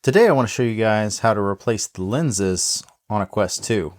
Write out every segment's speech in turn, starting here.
Today I want to show you guys how to replace the lenses on a Quest 2.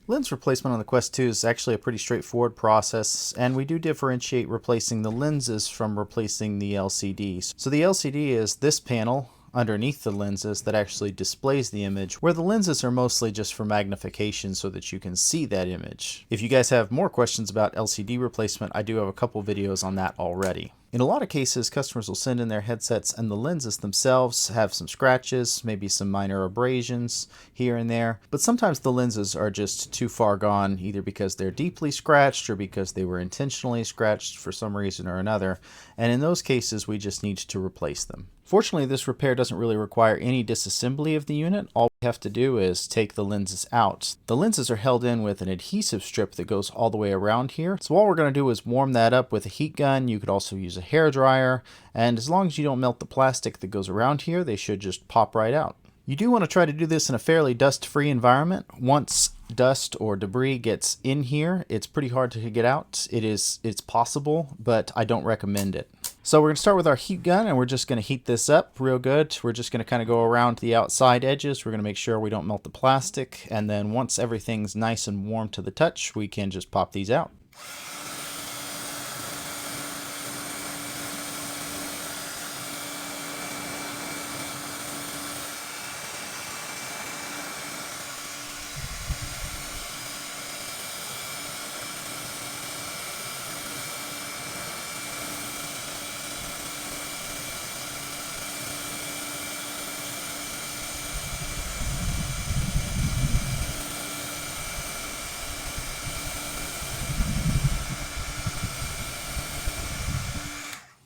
Lens replacement on the Quest 2 is actually a pretty straightforward process, and we do differentiate replacing the lenses from replacing the LCDs. So the LCD is this panel underneath the lenses that actually displays the image, where the lenses are mostly just for magnification so that you can see that image. If you guys have more questions about LCD replacement, I do have a couple videos on that already. In a lot of cases, customers will send in their headsets and the lenses themselves have some scratches, maybe some minor abrasions here and there, but sometimes the lenses are just too far gone, either because they're deeply scratched or because they were intentionally scratched for some reason or another, and in those cases we just need to replace them. Fortunately, this repair doesn't really require any disassembly of the unit. All we have to do is take the lenses out. The lenses are held in with an adhesive strip that goes all the way around here. So all we're going to do is warm that up with a heat gun. You could also use a hair dryer, and as long as you don't melt the plastic that goes around here, they should just pop right out. You do want to try to do this in a fairly dust-free environment. Once dust or debris gets in here, it's pretty hard to get out. It's possible, but I don't recommend it. So we're going to start with our heat gun, and we're just going to heat this up real good. We're just going to kind of go around the outside edges. We're going to make sure we don't melt the plastic, and then once everything's nice and warm to the touch, we can just pop these out.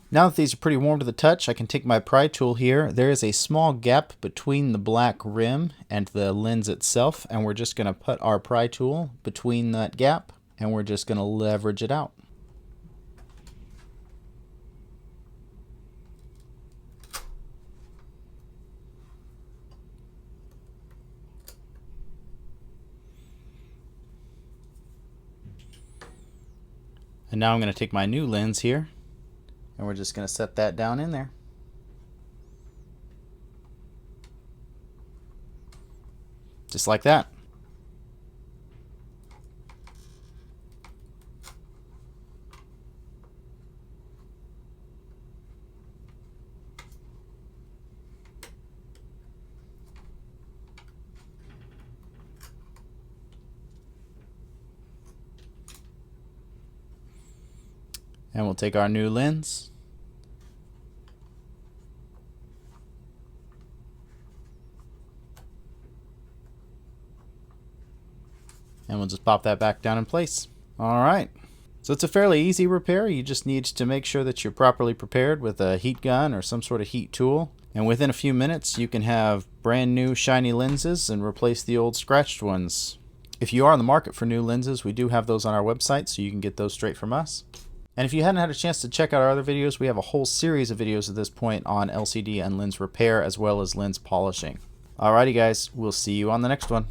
Now that these are pretty warm to the touch, I can take my pry tool here. There is a small gap between the black rim and the lens itself, and we're just going to put our pry tool between that gap, and we're just going to leverage it out. And now I'm going to take my new lens here, and we're just going to set that down in there. Just like that. And we'll take our new lens, and we'll just pop that back down in place. Alright, so it's a fairly easy repair. You just need to make sure that you're properly prepared with a heat gun or some sort of heat tool, and within a few minutes you can have brand new shiny lenses and replace the old scratched ones. If you are on the market for new lenses, we do have those on our website, so you can get those straight from us. And if you hadn't had a chance to check out our other videos, we have a whole series of videos at this point on LCD and lens repair as well as lens polishing. Alrighty guys, we'll see you on the next one.